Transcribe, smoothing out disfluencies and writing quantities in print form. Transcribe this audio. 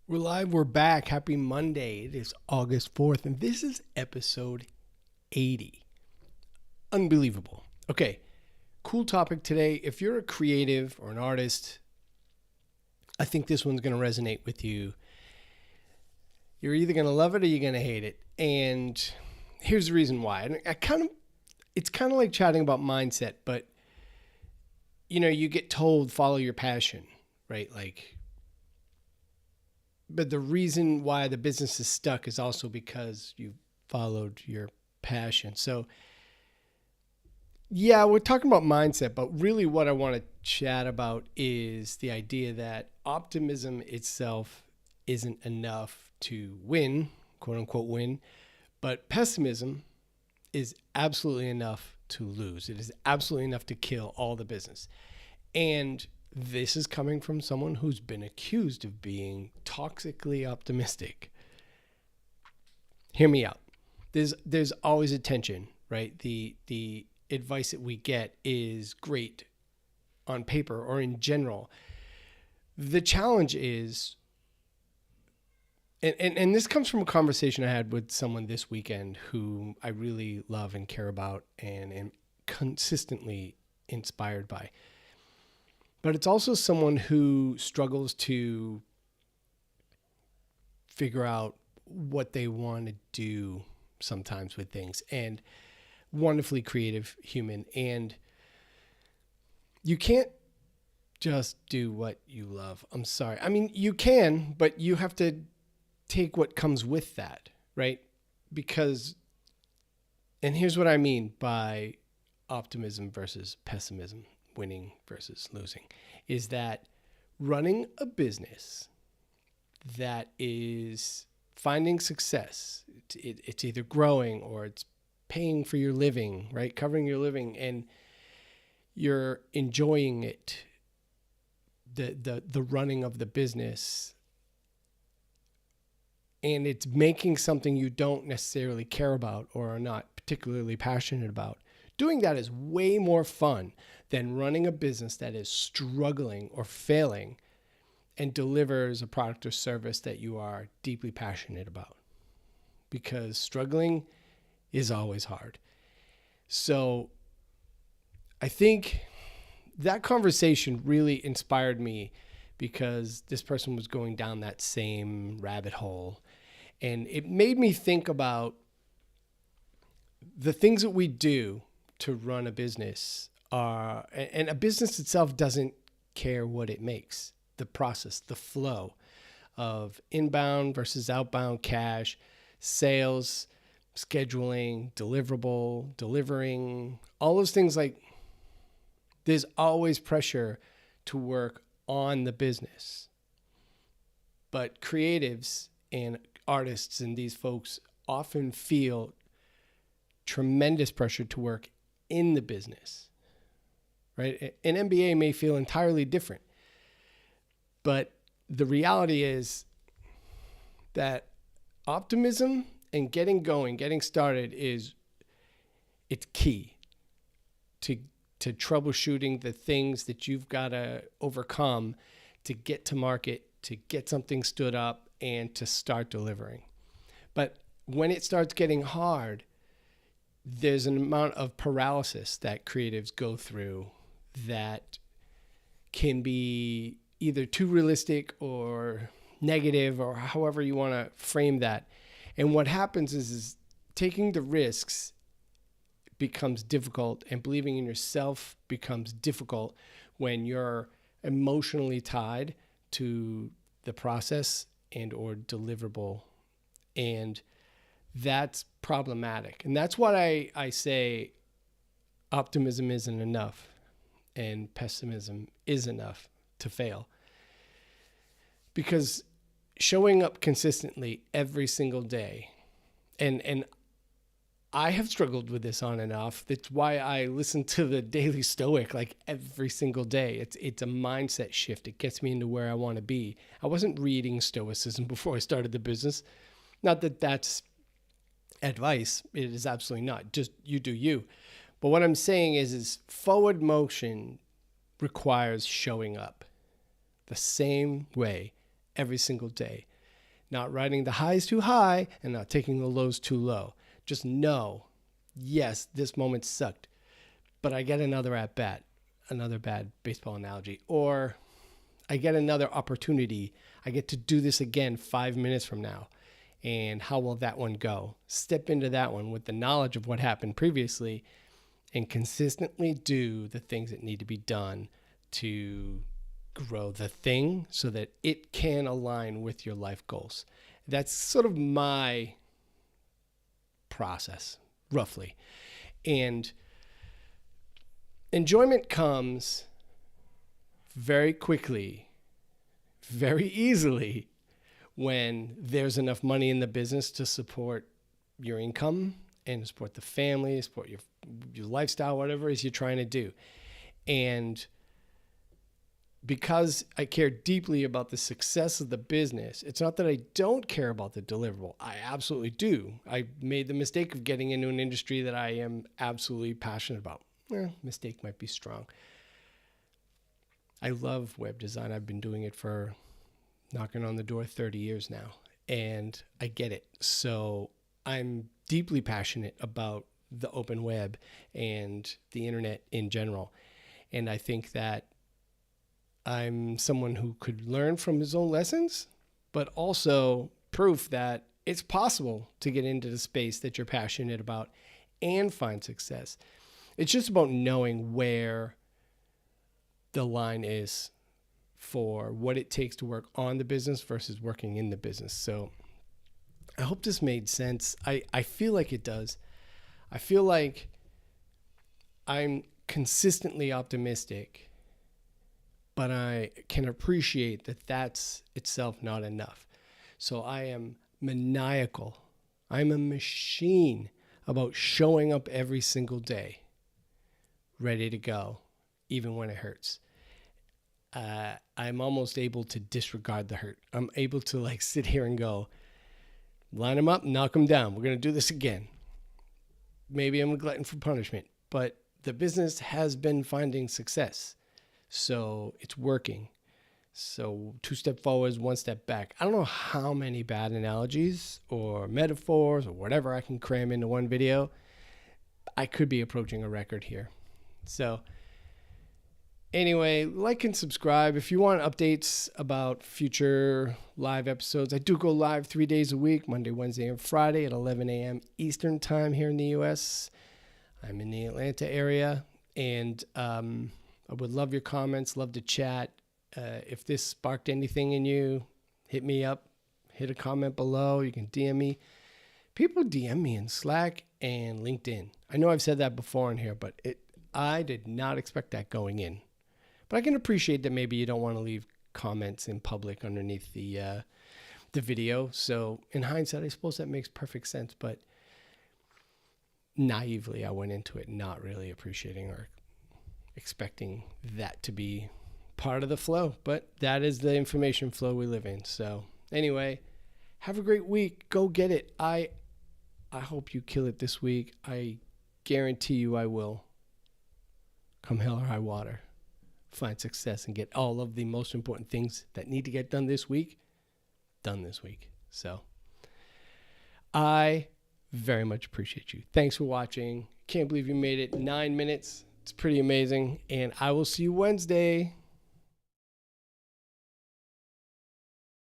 We're live. We're back. Happy Monday. It is August 4th, and this is episode 80. Unbelievable. Okay, cool topic today. If you're a creative or an artist, I think this one's going to resonate with you. You're either going to love it or you're going to hate it. And here's the reason why. And it's kind of like chatting about mindset, but you get told follow your passion, right? But the reason why the business is stuck is also because you followed your passion. So, yeah, we're talking about mindset, but really what I want to chat about is the idea that optimism itself isn't enough to win, quote unquote win, but pessimism is absolutely enough to lose. It is absolutely enough to kill all the business. And this is coming from someone who's been accused of being toxically optimistic. Hear me out. There's always a tension, right? The advice that we get is great on paper or in general. The challenge is, and this comes from a conversation I had with someone this weekend who I really love and care about and am consistently inspired by. But it's also someone who struggles to figure out what they want to do sometimes with things, and wonderfully creative human. And you can't just do what you love. I'm sorry. I mean, you can, but you have to take what comes with that, right? Because, and here's what I mean by optimism versus pessimism, winning versus losing, is that running a business that is finding success, it's either growing or it's paying for your living, right? Covering your living, and you're enjoying it, the running of the business, and it's making something you don't necessarily care about or are not particularly passionate about. Doing that is way more fun than running a business that is struggling or failing and delivers a product or service that you are deeply passionate about. Because struggling is always hard. So I think that conversation really inspired me because this person was going down that same rabbit hole. And it made me think about the things that we do to run a business and a business itself doesn't care what it makes. The process, the flow of inbound versus outbound cash, sales, scheduling, delivering, all those things, like there's always pressure to work on the business. But creatives and artists and these folks often feel tremendous pressure to work in the business, right? An MBA may feel entirely different, but the reality is that optimism and getting going, getting started it's key to troubleshooting the things that you've got to overcome to get to market, to get something stood up, and to start delivering. But when it starts getting hard, there's an amount of paralysis that creatives go through that can be either too realistic or negative, or however you want to frame that. And what happens is taking the risks becomes difficult, and believing in yourself becomes difficult when you're emotionally tied to the process and or deliverable. And that's problematic. And that's what I say optimism isn't enough and pessimism is enough to fail. Because showing up consistently every single day, and I have struggled with this on and off. That's why I listen to the Daily Stoic like every single day. It's a mindset shift. It gets me into where I want to be. I wasn't reading Stoicism before I started the business. Not that that's advice. It is absolutely not. Just you do you. But what I'm saying is forward motion requires showing up the same way every single day. not riding the highs too high and not taking the lows too low. Just know, yes, this moment sucked, but I get another at bat, another bad baseball analogy, or I get another opportunity. I get to do this again 5 minutes from now. And how will that one go? Step into that one with the knowledge of what happened previously and consistently do the things that need to be done to grow the thing so that it can align with your life goals. That's sort of my process, roughly. And enjoyment comes very quickly, very easily, when there's enough money in the business to support your income and support the family, support your lifestyle, whatever it is you're trying to do. And because I care deeply about the success of the business, it's not that I don't care about the deliverable. I absolutely do. I made the mistake of getting into an industry that I am absolutely passionate about. Mistake might be strong. I love web design. I've been doing it for knocking on the door 30 years now, and I get it. So I'm deeply passionate about the open web and the internet in general. And I think that I'm someone who could learn from his own lessons, but also proof that it's possible to get into the space that you're passionate about and find success. It's just about knowing where the line is for what it takes to work on the business versus working in the business. So I hope this made sense. I feel like it does. I feel like I'm consistently optimistic, but I can appreciate that that's itself not enough. So I am maniacal. I'm a machine about showing up every single day, ready to go, even when it hurts. I'm almost able to disregard the hurt. I'm able to sit here and go, line them up, knock them down. We're going to do this again. Maybe I'm a glutton for punishment, but the business has been finding success. So it's working. So 2 steps forward, 1 step back. I don't know how many bad analogies or metaphors or whatever I can cram into one video. I could be approaching a record here. So anyway, like and subscribe if you want updates about future live episodes. I do go live 3 days a week, Monday, Wednesday, and Friday at 11 a.m. Eastern time here in the U.S. I'm in the Atlanta area, and I would love your comments, love to chat. If this sparked anything in you, hit me up, hit a comment below. You can DM me. People DM me in Slack and LinkedIn. I know I've said that before in here, but I did not expect that going in. But I can appreciate that maybe you don't want to leave comments in public underneath the video. So in hindsight, I suppose that makes perfect sense. But naively, I went into it not really appreciating or expecting that to be part of the flow. But that is the information flow we live in. So anyway, have a great week. Go get it. I hope you kill it this week. I guarantee you I will. Come hell or high water. Find success and get all of the most important things that need to get done this week done this week. So I very much appreciate you. Thanks for watching. Can't believe you made it 9 minutes. It's pretty amazing. And I will see you Wednesday.